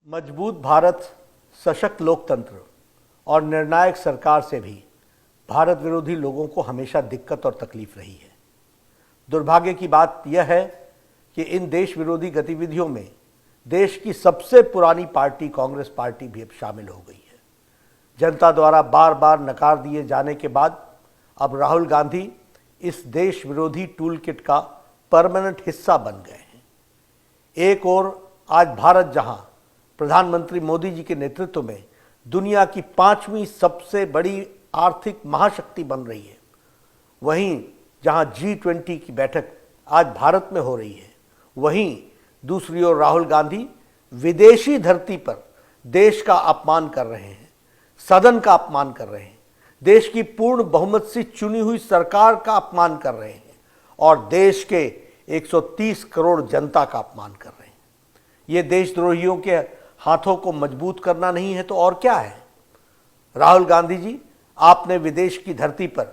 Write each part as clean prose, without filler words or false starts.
मजबूत भारत, सशक्त लोकतंत्र और निर्णायक सरकार से भी भारत विरोधी लोगों को हमेशा दिक्कत और तकलीफ रही है। दुर्भाग्य की बात यह है कि इन देश विरोधी गतिविधियों में देश की सबसे पुरानी पार्टी कांग्रेस पार्टी भी अब शामिल हो गई है। जनता द्वारा बार बार नकार दिए जाने के बाद अब राहुल गांधी इस देश विरोधी टूल किट का परमानेंट हिस्सा बन गए हैं। एक ओर आज भारत जहां प्रधानमंत्री मोदी जी के नेतृत्व में दुनिया की 5वीं सबसे बड़ी आर्थिक महाशक्ति बन रही है, वहीं जहां G20 की बैठक आज भारत में हो रही है, वहीं दूसरी ओर राहुल गांधी विदेशी धरती पर देश का अपमान कर रहे हैं, सदन का अपमान कर रहे हैं, देश की पूर्ण बहुमत से चुनी हुई सरकार का अपमान कर रहे हैं और देश के 130 करोड़ जनता का अपमान कर रहे हैं। ये देशद्रोहियों के हाथों को मजबूत करना नहीं है तो और क्या है। राहुल गांधी जी, आपने विदेश की धरती पर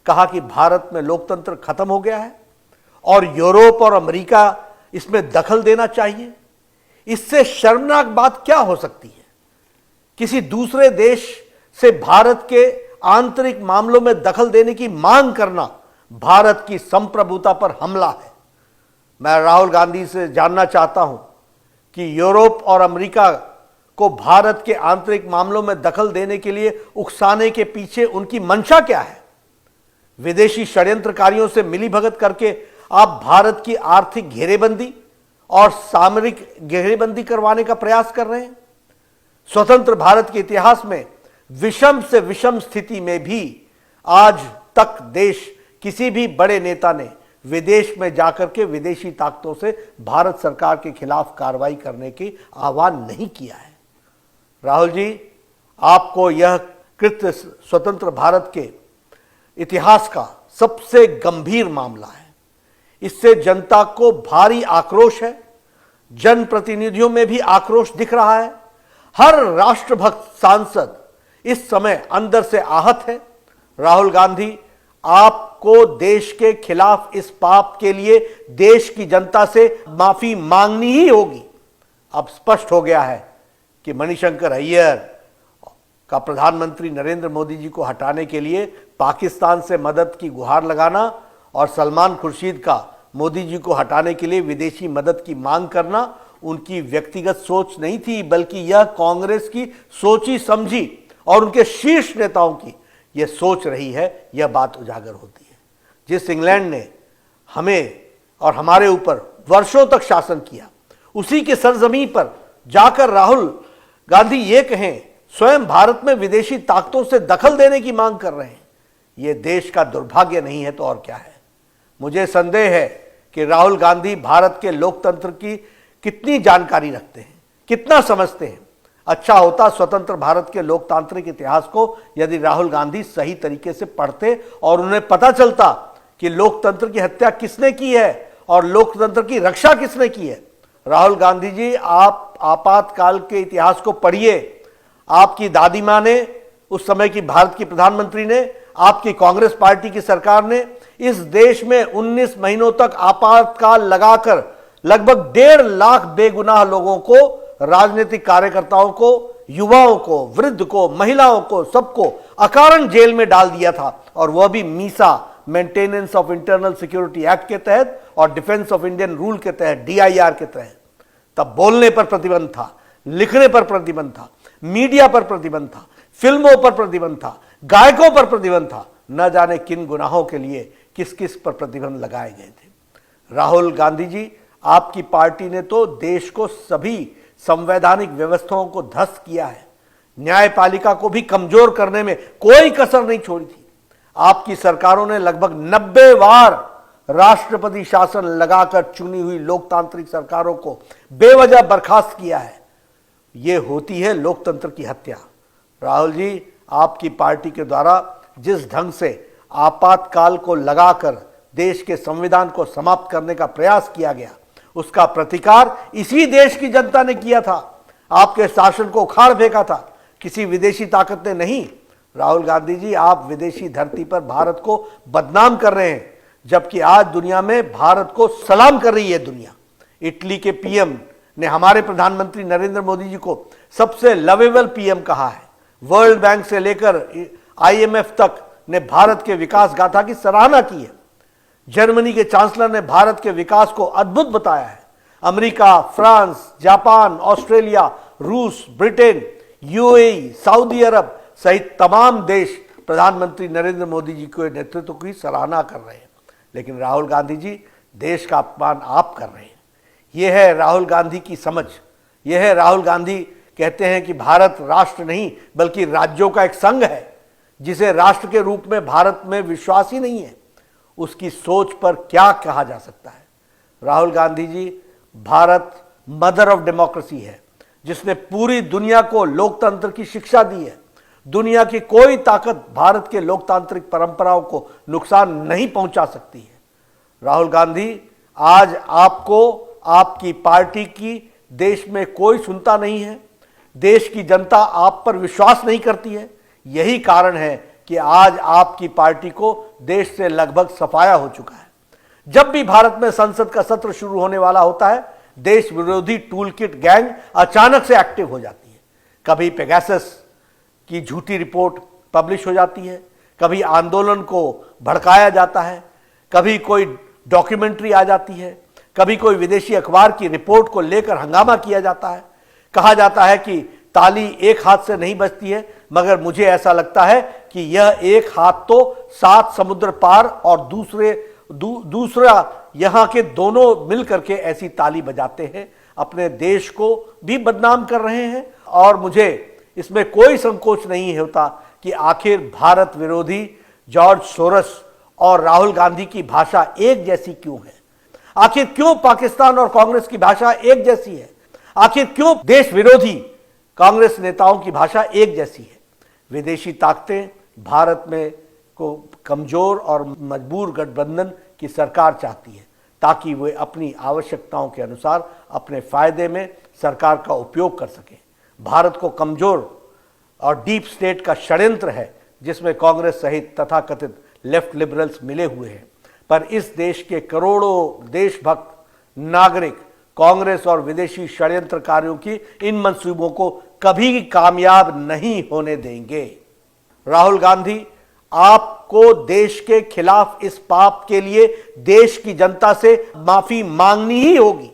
कहा कि भारत में लोकतंत्र खत्म हो गया है और यूरोप और अमेरिका इसमें दखल देना चाहिए। इससे शर्मनाक बात क्या हो सकती है। किसी दूसरे देश से भारत के आंतरिक मामलों में दखल देने की मांग करना भारत की संप्रभुता पर हमला है। मैं राहुल गांधी से जानना चाहता हूं कि यूरोप और अमेरिका को भारत के आंतरिक मामलों में दखल देने के लिए उकसाने के पीछे उनकी मंशा क्या है। विदेशी षड्यंत्रकारियों से मिलीभगत करके आप भारत की आर्थिक घेरेबंदी और सामरिक घेरेबंदी करवाने का प्रयास कर रहे हैं। स्वतंत्र भारत के इतिहास में विषम से विषम स्थिति में भी आज तक देश किसी भी बड़े नेता ने विदेश में जाकर के विदेशी ताकतों से भारत सरकार के खिलाफ कार्रवाई करने की आह्वान नहीं किया है। राहुल जी, आपको यह कृत्य स्वतंत्र भारत के इतिहास का सबसे गंभीर मामला है। इससे जनता को भारी आक्रोश है, जनप्रतिनिधियों में भी आक्रोश दिख रहा है। हर राष्ट्रभक्त सांसद इस समय अंदर से आहत है। राहुल गांधी, आपको देश के खिलाफ इस पाप के लिए देश की जनता से माफी मांगनी ही होगी। अब स्पष्ट हो गया है कि मणिशंकर अय्यर का प्रधानमंत्री नरेंद्र मोदी जी को हटाने के लिए पाकिस्तान से मदद की गुहार लगाना और सलमान खुर्शीद का मोदी जी को हटाने के लिए विदेशी मदद की मांग करना उनकी व्यक्तिगत सोच नहीं थी, बल्कि यह कांग्रेस की सोची समझी और उनके शीर्ष नेताओं की यह सोच रही है। यह बात उजागर होती है। जिस इंग्लैंड ने हमें और हमारे ऊपर वर्षों तक शासन किया, उसी के सरजमीन पर जाकर राहुल गांधी ये कहें स्वयं भारत में विदेशी ताकतों से दखल देने की मांग कर रहे हैं, यह देश का दुर्भाग्य नहीं है तो और क्या है। मुझे संदेह है कि राहुल गांधी भारत के लोकतंत्र की कितनी जानकारी रखते हैं, कितना समझते हैं। अच्छा होता स्वतंत्र भारत के लोकतांत्रिक इतिहास को यदि राहुल गांधी सही तरीके से पढ़ते और उन्हें पता चलता कि लोकतंत्र की हत्या किसने की है और लोकतंत्र की रक्षा किसने की है। राहुल गांधी जी, आप आपातकाल के इतिहास को पढ़िए। आपकी दादी मां ने, उस समय की भारत की प्रधानमंत्री ने, आपकी कांग्रेस पार्टी की सरकार ने इस देश में 19 महीनों तक आपातकाल लगाकर लगभग 1.5 लाख बेगुनाह लोगों को, राजनीतिक कार्यकर्ताओं को, युवाओं को, वृद्ध को, महिलाओं को, सबको अकारण जेल में डाल दिया था और वह भी Misa, maintenance of internal security act के तहत और डिफेंस ऑफ इंडियन रूल के तहत, DIR के तहत। तब बोलने पर प्रतिबंध था, लिखने पर प्रतिबंध था, मीडिया पर प्रतिबंध था, फिल्मों पर प्रतिबंध था, गायकों पर प्रतिबंध था। न जाने किन गुनाहों के लिए किस किस पर प्रतिबंध लगाए गए थे। राहुल गांधी जी, आपकी पार्टी ने तो देश को सभी संवैधानिक व्यवस्थाओं को ध्वस्त किया है, न्यायपालिका को भी कमजोर करने में कोई कसर नहीं छोड़ी थी। आपकी सरकारों ने लगभग 90 बार राष्ट्रपति शासन लगाकर चुनी हुई लोकतांत्रिक सरकारों को बेवजह बर्खास्त किया है। यह होती है लोकतंत्र की हत्या। राहुल जी, आपकी पार्टी के द्वारा जिस ढंग से आपातकाल को लगाकर देश के संविधान को समाप्त करने का प्रयास किया गया, उसका प्रतिकार इसी देश की जनता ने किया था। आपके शासन को उखाड़ फेंका था, किसी विदेशी ताकत ने नहीं। राहुल गांधी जी, आप विदेशी धरती पर भारत को बदनाम कर रहे हैं, जबकि आज दुनिया में भारत को सलाम कर रही है दुनिया। इटली के PM ने हमारे प्रधानमंत्री नरेंद्र मोदी जी को सबसे लवेबल पीएम कहा है। वर्ल्ड बैंक से लेकर आईएमएफ तक ने भारत के विकास गाथा की सराहना की है। जर्मनी के चांसलर ने भारत के विकास को अद्भुत बताया है। अमेरिका, फ्रांस, जापान, ऑस्ट्रेलिया, रूस, ब्रिटेन, यूएई, सऊदी अरब सहित तमाम देश प्रधानमंत्री नरेंद्र मोदी जी के नेतृत्व की सराहना कर रहे हैं। लेकिन राहुल गांधी जी, देश का अपमान आप कर रहे हैं। यह है राहुल गांधी की समझ। यह है राहुल गांधी कहते हैं कि भारत राष्ट्र नहीं बल्कि राज्यों का एक संघ है, जिसे राष्ट्र के रूप में भारत में विश्वास ही नहीं है। उसकी सोच पर क्या कहा जा सकता है। Rahul Gandhi ji, Bharat mother of democracy है, जिसने पूरी दुनिया को लोकतंत्र की शिक्षा दी है। दुनिया की कोई ताकत भारत के लोकतांत्रिक परंपराओं को नुकसान नहीं पहुंचा सकती है। राहुल गांधी, आज आपको, आपकी पार्टी की देश में कोई सुनता नहीं है। देश की जनता आप पर विश्वास नहीं करती है। यही कारण है कि आज आपकी पार्टी को देश से लगभग सफाया हो चुका है। जब भी भारत में संसद का सत्र शुरू होने वाला होता है, देश विरोधी टूलकिट गैंग अचानक से एक्टिव हो जाती है। कभी पेगासस की झूठी रिपोर्ट पब्लिश हो जाती है, कभी आंदोलन को भड़काया जाता है, कभी कोई डॉक्यूमेंट्री आ जाती है, कभी कोई विदेशी अखबार की रिपोर्ट को लेकर हंगामा किया जाता है। कहा जाता है कि ताली एक हाथ से नहीं बजती है, मगर मुझे ऐसा लगता है कि यह एक हाथ तो 7 समुद्र पार और दूसरा यहाँ के दोनों मिलकर के ऐसी ताली बजाते हैं। अपने देश को भी बदनाम कर रहे हैं। और मुझे इसमें कोई संकोच नहीं होता कि आखिर भारत विरोधी जॉर्ज सोरस और राहुल गांधी की भाषा एक जैसी क्यों है। आखिर क्यों पाकिस्तान और कांग्रेस की भाषा एक जैसी है। आखिर क्यों देश विरोधी कांग्रेस नेताओं की भाषा एक जैसी है। विदेशी ताकतें भारत में को कमजोर और मजबूर गठबंधन की सरकार चाहती है, ताकि वे अपनी आवश्यकताओं के अनुसार अपने फायदे में सरकार का उपयोग कर सकें। भारत को कमजोर और डीप स्टेट का षड्यंत्र है, जिसमें कांग्रेस सहित तथाकथित लेफ्ट लिबरल्स मिले हुए हैं। पर इस देश के करोड़ों देशभक्त नागरिक कांग्रेस और विदेशी षड्यंत्रकारियों की इन मंसूबों को कभी कामयाब नहीं होने देंगे। राहुल गांधी, आपको देश के खिलाफ इस पाप के लिए देश की जनता से माफी मांगनी ही होगी।